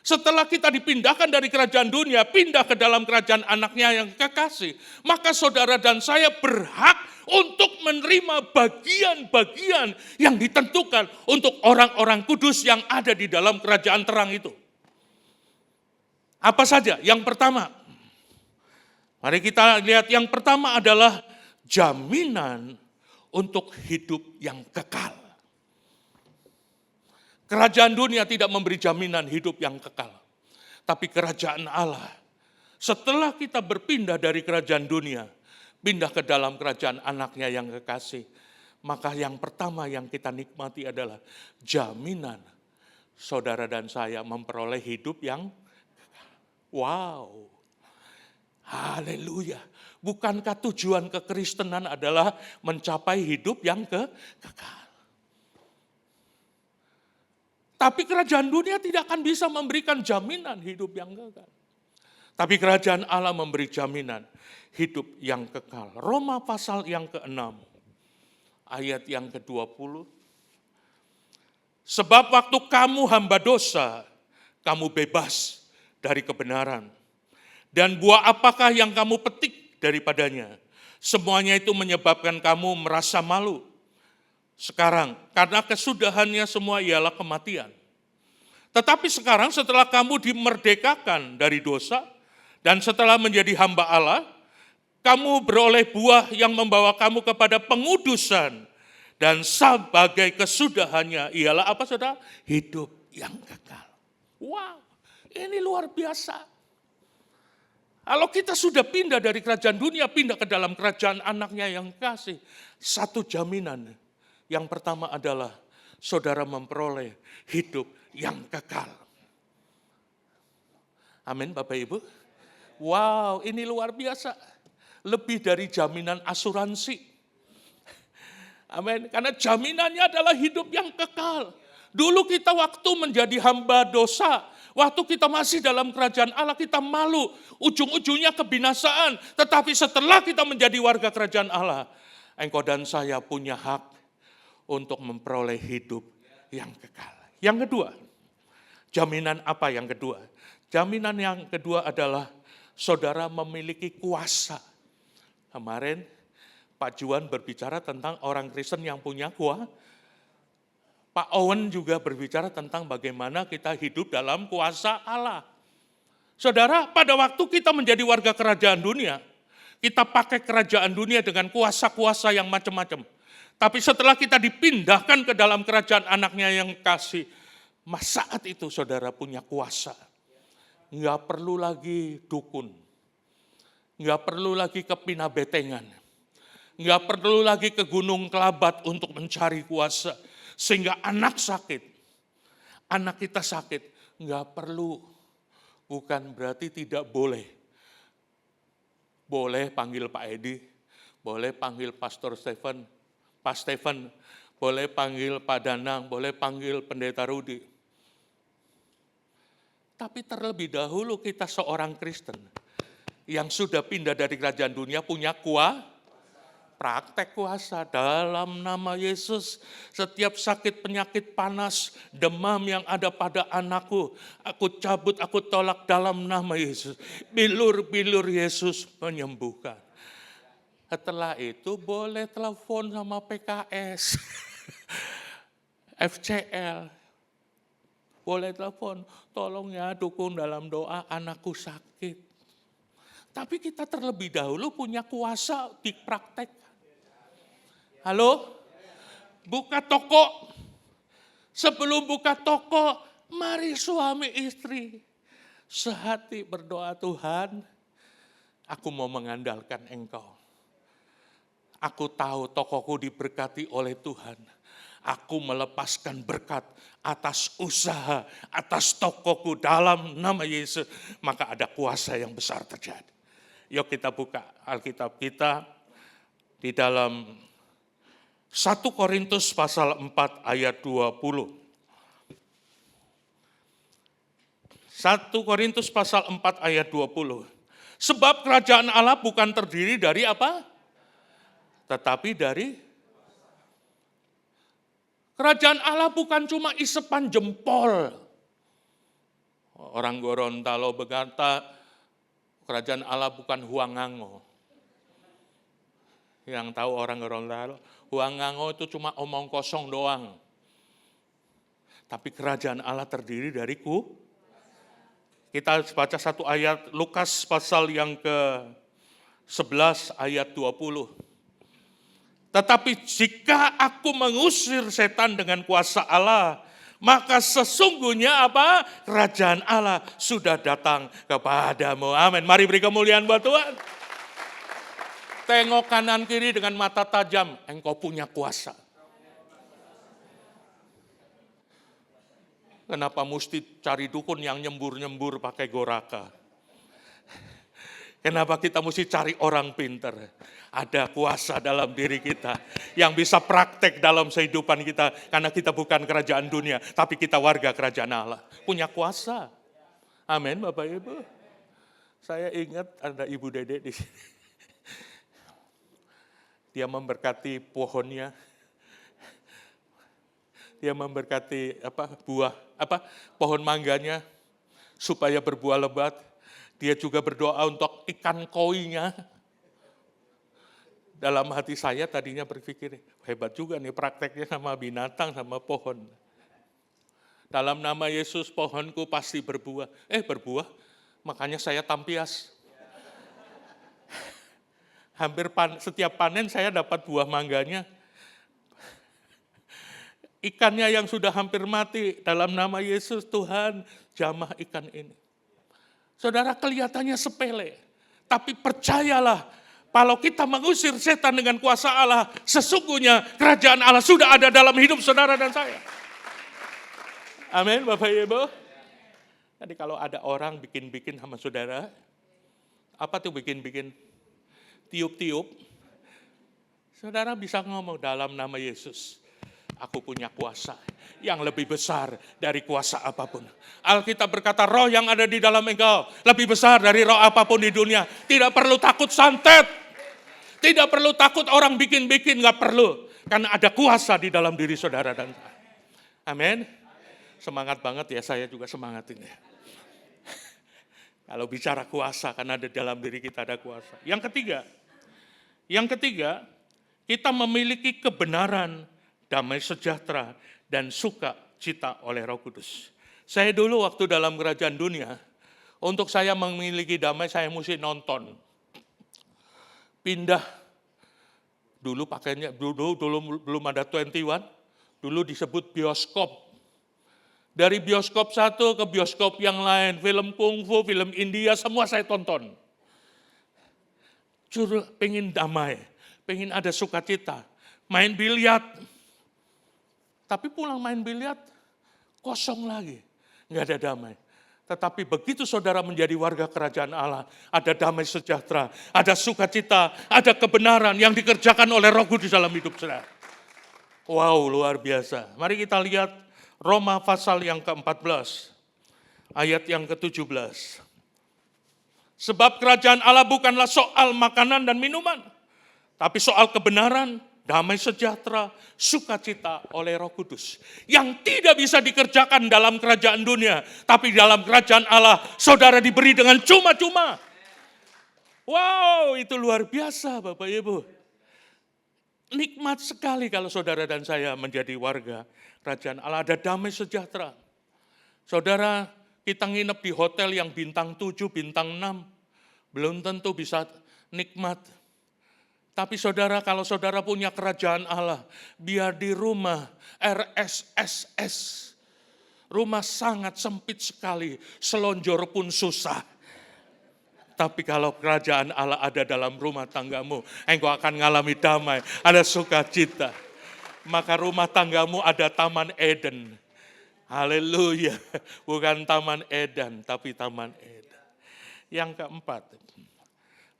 Setelah kita dipindahkan dari kerajaan dunia, pindah ke dalam kerajaan anaknya yang kekasih, maka saudara dan saya berhak untuk menerima bagian-bagian yang ditentukan untuk orang-orang kudus yang ada di dalam kerajaan terang itu. Apa saja? Yang pertama, mari kita lihat, yang pertama adalah jaminan untuk hidup yang kekal. Kerajaan dunia tidak memberi jaminan hidup yang kekal. Tapi kerajaan Allah, setelah kita berpindah dari kerajaan dunia, pindah ke dalam kerajaan anaknya yang kekasih, maka yang pertama yang kita nikmati adalah jaminan saudara dan saya memperoleh hidup yang kekal. Wow, haleluya. Bukankah tujuan kekristenan adalah mencapai hidup yang kekal? Tapi kerajaan dunia tidak akan bisa memberikan jaminan hidup yang kekal. Tapi kerajaan Allah memberi jaminan hidup yang kekal. Roma pasal yang ke-6, ayat yang ke-20. Sebab waktu kamu hamba dosa, kamu bebas dari kebenaran. Dan buah apakah yang kamu petik daripadanya? Semuanya itu menyebabkan kamu merasa malu. Sekarang, karena kesudahannya semua ialah kematian. Tetapi sekarang setelah kamu dimerdekakan dari dosa, dan setelah menjadi hamba Allah, kamu beroleh buah yang membawa kamu kepada pengudusan. Dan sebagai kesudahannya ialah apa saudara? Hidup yang kekal. Wow, ini luar biasa. Kalau kita sudah pindah dari kerajaan dunia, pindah ke dalam kerajaan anaknya yang kasih. Satu jaminan. Yang pertama adalah saudara memperoleh hidup yang kekal. Amin Bapak Ibu. Wow, ini luar biasa. Lebih dari jaminan asuransi. Amin. Karena jaminannya adalah hidup yang kekal. Dulu kita waktu menjadi hamba dosa, waktu kita masih dalam kerajaan Allah, kita malu. Ujung-ujungnya kebinasaan. Tetapi setelah kita menjadi warga kerajaan Allah, engkau dan saya punya hak untuk memperoleh hidup yang kekal. Yang kedua, jaminan apa yang kedua? Jaminan yang kedua adalah saudara memiliki kuasa. Kemarin Pak Juan berbicara tentang orang Kristen yang punya kuasa. Pak Owen juga berbicara tentang bagaimana kita hidup dalam kuasa Allah. Saudara, pada waktu kita menjadi warga kerajaan dunia, kita pakai kerajaan dunia dengan kuasa-kuasa yang macam-macam. Tapi setelah kita dipindahkan ke dalam kerajaan anaknya yang kasih, saat itu saudara punya kuasa. Nggak perlu lagi dukun. Nggak perlu lagi ke Pinabetengan. Nggak perlu lagi ke Gunung Kelabat untuk mencari kuasa. Sehingga anak sakit. Anak kita sakit. Nggak perlu. Bukan berarti tidak boleh. Boleh panggil Pak Edi. Boleh panggil Pastor Stephen. Pak Stephen. Boleh panggil Pak Danang. Boleh panggil Pendeta Rudi. Tapi terlebih dahulu kita seorang Kristen yang sudah pindah dari kerajaan dunia punya praktek kuasa dalam nama Yesus. Setiap sakit, penyakit, panas, demam yang ada pada anakku, aku cabut, aku tolak dalam nama Yesus. Bilur-bilur Yesus menyembuhkan. Setelah itu boleh telepon sama PKS, FCL. Boleh telepon, tolong ya dukung dalam doa anakku sakit. Tapi kita terlebih dahulu punya kuasa dipraktek. Halo? Buka toko. Sebelum buka toko, mari suami istri. sehati berdoa, Tuhan, aku mau mengandalkan Engkau. Aku tahu tokoku diberkati oleh Tuhan. Aku melepaskan berkat atas usaha, atas tokoku dalam nama Yesus. Maka ada kuasa yang besar terjadi. Yuk kita buka Alkitab kita di dalam 1 Korintus pasal 4 ayat 20. 1 Korintus pasal 4 ayat 20. Sebab kerajaan Allah bukan terdiri dari apa? Tetapi dari kerajaan Allah bukan cuma isepan jempol. Orang Gorontalo berkata, kerajaan Allah bukan huangango. Yang tahu orang Gorontalo, huangango itu cuma omong kosong doang. Tapi kerajaan Allah terdiri dari Kita baca satu ayat Lukas pasal yang ke-11 ayat 20. Tetapi jika aku mengusir setan dengan kuasa Allah, maka sesungguhnya apa? Kerajaan Allah sudah datang kepadamu. Amin. Mari beri kemuliaan buat Tuhan. Tengok kanan kiri dengan mata tajam, engkau punya kuasa. Kenapa mesti cari dukun yang nyembur-nyembur pakai goraka? Kenapa kita mesti cari orang pinter? Ada kuasa dalam diri kita yang bisa praktek dalam kehidupan kita. Karena kita bukan kerajaan dunia, tapi kita warga kerajaan Allah. Punya kuasa. Amin Bapak Ibu. Saya ingat ada Ibu Dede di sini. Dia memberkati pohonnya. Dia memberkati pohon mangganya supaya berbuah lebat. Dia juga berdoa untuk ikan koinya. Dalam hati saya tadinya berpikir, hebat juga nih prakteknya sama binatang, sama pohon. Dalam nama Yesus pohonku pasti berbuah. Berbuah, makanya saya tampias. Hampir setiap panen saya dapat buah mangganya. Ikannya yang sudah hampir mati, dalam nama Yesus, Tuhan, jamah ikan ini. Saudara, kelihatannya sepele, tapi percayalah, kalau kita mengusir setan dengan kuasa Allah, sesungguhnya kerajaan Allah sudah ada dalam hidup saudara dan saya. Amin, Bapak Ibu. Jadi kalau ada orang bikin-bikin sama saudara, apa tuh bikin-bikin? Tiup-tiup. Saudara bisa ngomong dalam nama Yesus. Aku punya kuasa yang lebih besar dari kuasa apapun. Alkitab berkata roh yang ada di dalam engkau lebih besar dari roh apapun di dunia. Tidak perlu takut santet. Tidak perlu takut orang bikin-bikin, gak perlu. Karena ada kuasa di dalam diri saudara dan saya. Amin. Semangat banget ya, saya juga semangat ini. Kalau bicara kuasa, karena ada dalam diri kita ada kuasa. Yang ketiga, kita memiliki kebenaran, damai sejahtera, dan sukacita oleh Roh Kudus. Saya dulu waktu dalam kerajaan dunia, untuk saya memiliki damai, saya mesti nonton. Pindah. Dulu pakainya, dulu belum ada 21, dulu disebut bioskop. Dari bioskop satu ke bioskop yang lain, film kungfu, film India, semua saya tonton. Pengen damai, pengen ada sukacita, main biliar. Tapi pulang main biliar, kosong lagi, nggak ada damai. Tetapi begitu saudara menjadi warga kerajaan Allah, ada damai sejahtera, ada sukacita, ada kebenaran yang dikerjakan oleh Roh Kudus dalam hidup saudara. Wow, luar biasa. Mari kita lihat Roma pasal yang ke-14, ayat yang ke-17. Sebab kerajaan Allah bukanlah soal makanan dan minuman, tapi soal kebenaran, damai sejahtera, sukacita oleh Roh Kudus. Yang tidak bisa dikerjakan dalam kerajaan dunia, tapi dalam kerajaan Allah, saudara diberi dengan cuma-cuma. Wow, itu luar biasa Bapak Ibu. Nikmat sekali kalau saudara dan saya menjadi warga kerajaan Allah, ada damai sejahtera. Saudara, kita nginep di hotel yang bintang 7, bintang 6, belum tentu bisa nikmat. Tapi saudara, kalau saudara punya kerajaan Allah, biar di rumah RSSS, Rumah sangat sempit sekali, selonjor pun susah. Tapi kalau kerajaan Allah ada dalam rumah tanggamu, engkau akan mengalami damai, ada sukacita. Maka rumah tanggamu ada Taman Eden. Haleluya, bukan Taman Eden, tapi Taman Eden. Yang keempat,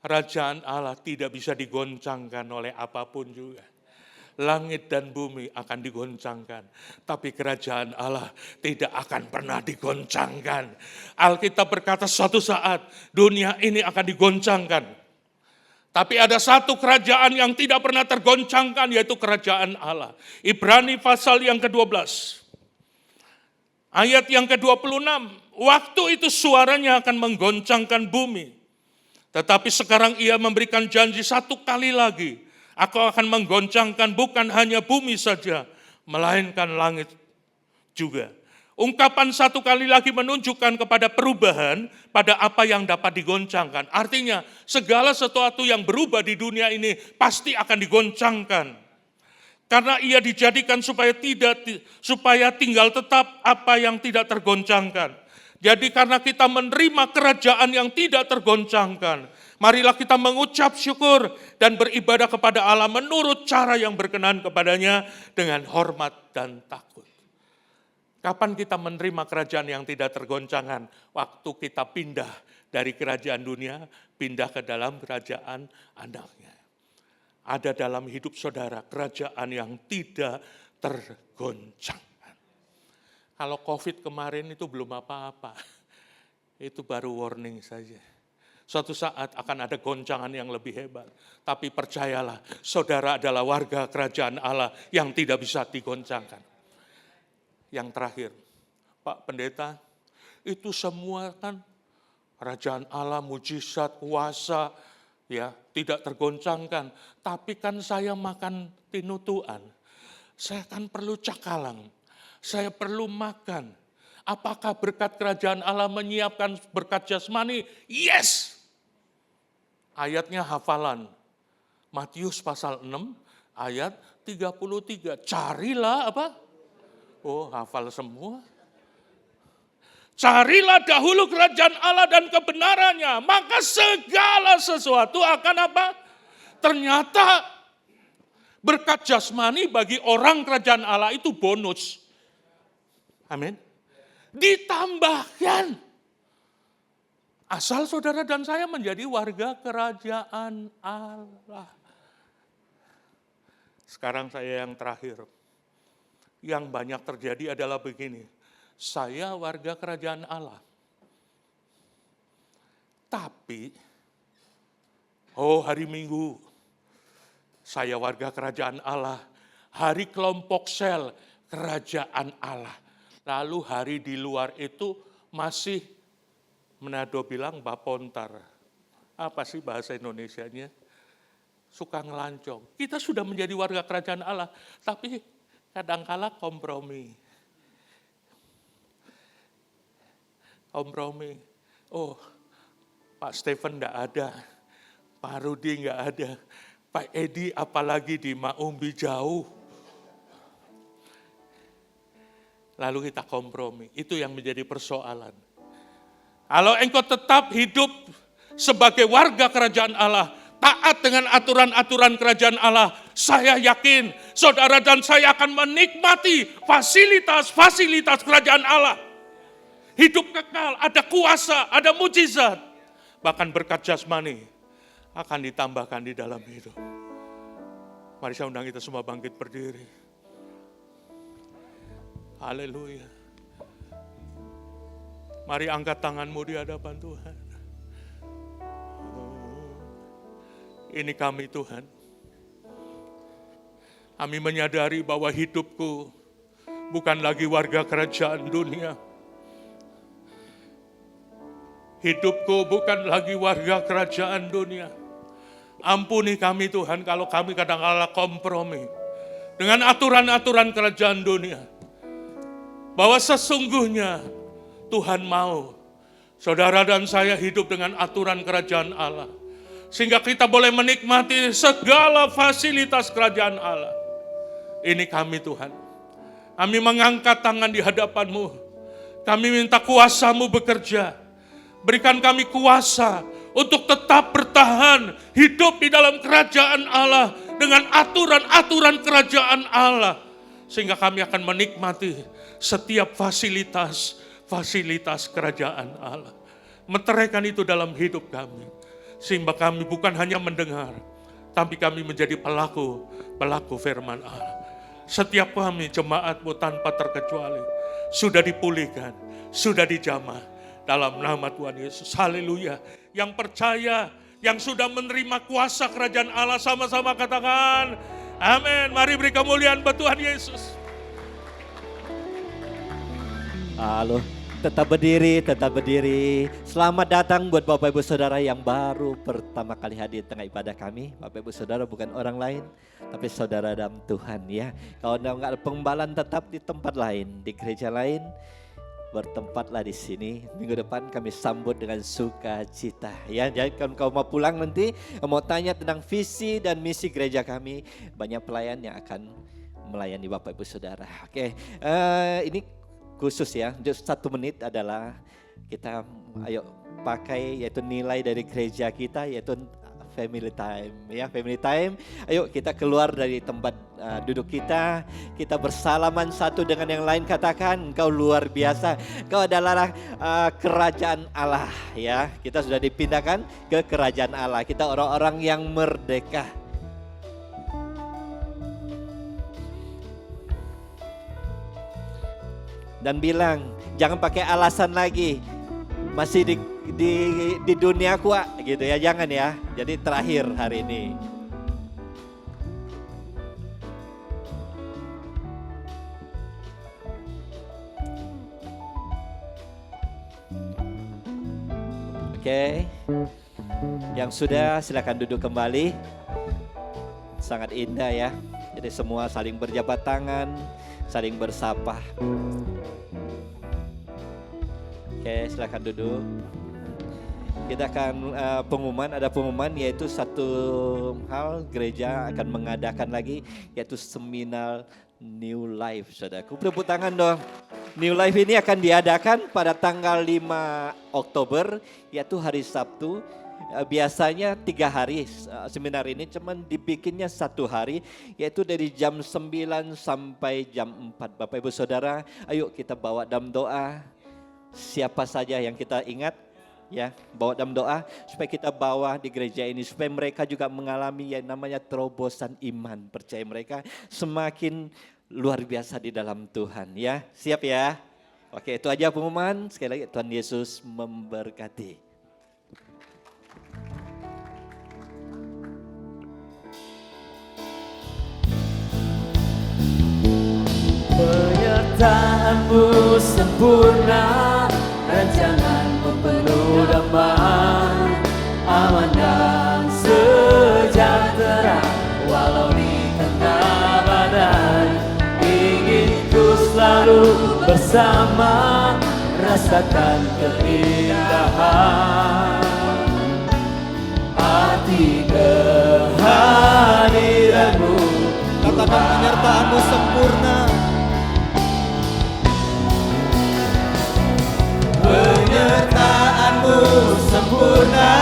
kerajaan Allah tidak bisa digoncangkan oleh apapun juga. Langit dan bumi akan digoncangkan, tapi kerajaan Allah tidak akan pernah digoncangkan. Alkitab berkata suatu saat dunia ini akan digoncangkan. Tapi ada satu kerajaan yang tidak pernah tergoncangkan, yaitu kerajaan Allah. Ibrani pasal yang ke-12. Ayat yang ke-26. Waktu itu suaranya akan menggoncangkan bumi. Tetapi sekarang ia memberikan janji satu kali lagi. Aku akan menggoncangkan bukan hanya bumi saja, melainkan langit juga. Ungkapan satu kali lagi menunjukkan kepada perubahan pada apa yang dapat digoncangkan. Artinya segala sesuatu yang berubah di dunia ini pasti akan digoncangkan. Karena ia dijadikan supaya tinggal tetap apa yang tidak tergoncangkan. Jadi karena kita menerima kerajaan yang tidak tergoncangkan, marilah kita mengucap syukur dan beribadah kepada Allah menurut cara yang berkenan kepadanya dengan hormat dan takut. Kapan kita menerima kerajaan yang tidak tergoncangkan? Waktu kita pindah dari kerajaan dunia, pindah ke dalam kerajaan anaknya. Ada dalam hidup saudara kerajaan yang tidak tergoncangkan. Kalau COVID kemarin itu belum apa-apa. Itu baru warning saja. Suatu saat akan ada goncangan yang lebih hebat. Tapi percayalah, saudara adalah warga kerajaan Allah yang tidak bisa digoncangkan. Yang terakhir, Pak Pendeta, itu semua kan kerajaan Allah, mujizat, kuasa, ya tidak tergoncangkan. Tapi kan saya makan tinutuan, saya kan perlu cakalang, saya perlu makan. Apakah berkat kerajaan Allah menyiapkan berkat jasmani? Yes! Ayatnya hafalan. Matius pasal 6 ayat 33. Carilah apa? Oh, hafal semua. Carilah dahulu kerajaan Allah dan kebenarannya, maka segala sesuatu akan apa? Ternyata berkat jasmani bagi orang kerajaan Allah itu bonus. Amin. Ditambahkan. Asal saudara dan saya menjadi warga kerajaan Allah. Sekarang saya yang terakhir. Yang banyak terjadi adalah begini. Saya warga kerajaan Allah. Tapi, hari Minggu, saya warga kerajaan Allah. Hari kelompok sel, kerajaan Allah. Lalu hari di luar itu masih Manado bilang bapontar. Apa sih bahasa Indonesianya? Suka ngelancong. Kita sudah menjadi warga kerajaan Allah, tapi kadangkala kompromi. Kompromi. Oh, Pak Stephen enggak ada. Pak Rudi enggak ada. Pak Edi apalagi di Maumbi jauh. Lalu kita kompromi. Itu yang menjadi persoalan. Kalau engkau tetap hidup sebagai warga kerajaan Allah, taat dengan aturan-aturan kerajaan Allah, saya yakin saudara dan saya akan menikmati fasilitas-fasilitas kerajaan Allah. Hidup kekal, ada kuasa, ada mujizat. Bahkan berkat jasmani akan ditambahkan di dalam hidup. Mari saya undang kita semua bangkit berdiri. Haleluya. Mari angkat tanganmu di hadapan Tuhan. Ini kami Tuhan. Kami menyadari bahwa hidupku bukan lagi warga kerajaan dunia. Hidupku bukan lagi warga kerajaan dunia. Ampuni kami Tuhan kalau kami kadang-kala kompromi dengan aturan-aturan kerajaan dunia. Bahwa sesungguhnya Tuhan mau saudara dan saya hidup dengan aturan kerajaan Allah. Sehingga kita boleh menikmati segala fasilitas kerajaan Allah. Ini kami Tuhan. Kami mengangkat tangan di hadapan-Mu. Kami minta kuasa-Mu bekerja. Berikan kami kuasa untuk tetap bertahan hidup di dalam kerajaan Allah dengan aturan-aturan kerajaan Allah. Sehingga kami akan menikmati setiap fasilitas kerajaan Allah. Meteraikan itu dalam hidup kami. Sehingga kami bukan hanya mendengar, tapi kami menjadi pelaku firman Allah. Setiap kami jemaat-Mu tanpa terkecuali sudah dipulihkan, sudah dijamah dalam nama Tuhan Yesus. Haleluya. Yang percaya, yang sudah menerima kuasa kerajaan Allah, sama-sama katakan amin. Mari beri kemuliaan buat Tuhan Yesus. Halo, tetap berdiri. Selamat datang buat Bapak Ibu Saudara yang baru pertama kali hadir tengah ibadah kami. Bapak Ibu Saudara bukan orang lain, tapi saudara dalam Tuhan ya. Kalau nggak ada penggembalaan tetap di tempat lain, di gereja lain, bertempatlah di sini. Minggu depan kami sambut dengan sukacita ya. Jadi kalau kau mau pulang nanti, mau tanya tentang visi dan misi gereja kami, banyak pelayan yang akan melayani Bapak Ibu Saudara. Oke, ini khusus ya, 1 menit adalah kita ayo pakai yaitu nilai dari gereja kita yaitu family time ya, family time. Ayo kita keluar dari tempat duduk kita bersalaman satu dengan yang lain, katakan engkau luar biasa, engkau adalah kerajaan Allah ya. Kita sudah dipindahkan ke kerajaan Allah, kita orang-orang yang merdeka. Dan bilang, jangan pakai alasan lagi, masih di dunia kuat gitu ya, jangan ya. Jadi terakhir hari ini. Oke, yang sudah silakan duduk kembali. Sangat indah ya. Jadi semua saling berjabat tangan, saling bersapa. Oke, silakan duduk. Kita akan ada pengumuman yaitu satu hal gereja akan mengadakan lagi yaitu seminar New Life. Saudaraku, tepuk tangan dong. New Life ini akan diadakan pada tanggal 5 Oktober yaitu hari Sabtu. Biasanya 3 hari seminar ini, cuman dibikinnya 1 hari yaitu dari jam 9 sampai jam 4. Bapak Ibu Saudara, ayo kita bawa dalam doa. Siapa saja yang kita ingat ya, bawa dalam doa supaya kita bawa di gereja ini supaya mereka juga mengalami yang namanya terobosan iman. Percaya mereka semakin luar biasa di dalam Tuhan ya. Siap ya? Oke, itu aja pengumuman. Sekali lagi Tuhan Yesus memberkati. Penyertaan-Mu sempurna, rancangan-Mu penuh damai, aman dan sejahtera walau di tengah badai. Ingin ku selalu bersama, rasakan keindahan arti kehadiran-Mu. Katakan penyertaan-Mu sempurna. Penyertaan-Mu sempurna,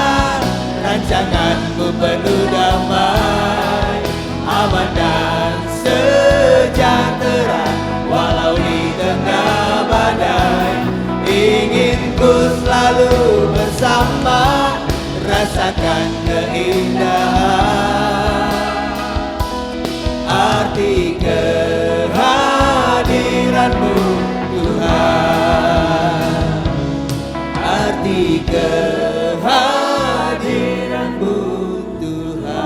rancangan-Mu penuh damai, aman dan sejahtera walau di tengah badai. Ingin ku selalu bersama, rasakan keindahan arti kehadiran-Mu Tuhan, arti kehadiran-Mu Tuhan.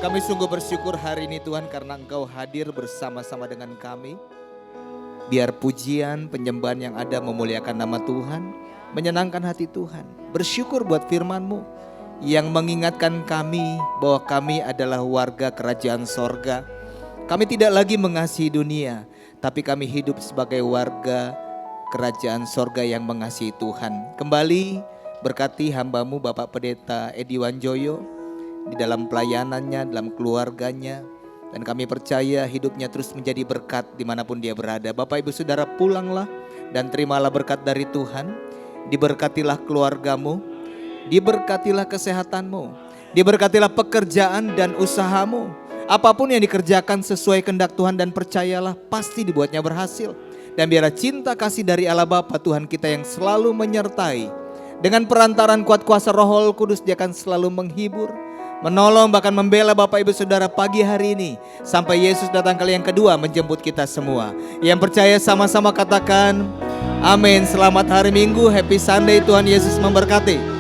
Kami sungguh bersyukur hari ini Tuhan karena Engkau hadir bersama-sama dengan kami. Biar pujian, penyembahan yang ada memuliakan nama Tuhan, menyenangkan hati Tuhan. Bersyukur buat firman-Mu yang mengingatkan kami bahwa kami adalah warga kerajaan sorga. Kami tidak lagi mengasihi dunia, tapi kami hidup sebagai warga kerajaan sorga yang mengasihi Tuhan. Kembali berkati hamba-Mu Bapak Pendeta Edi Wanjoyo di dalam pelayanannya, dalam keluarganya. Dan kami percaya hidupnya terus menjadi berkat dimanapun dia berada. Bapak Ibu Saudara, pulanglah dan terimalah berkat dari Tuhan. Diberkatilah keluargamu, diberkatilah kesehatanmu, diberkatilah pekerjaan dan usahamu. Apapun yang dikerjakan sesuai kehendak Tuhan dan percayalah pasti dibuatnya berhasil. Dan biarlah cinta kasih dari Allah Bapa Tuhan kita yang selalu menyertai. Dengan perantaran kuat kuasa Roh Kudus, dia akan selalu menghibur, menolong, bahkan membela Bapak Ibu Saudara pagi hari ini. Sampai Yesus datang kali yang kedua menjemput kita semua. Yang percaya sama-sama katakan amin. Selamat hari Minggu, Happy Sunday, Tuhan Yesus memberkati.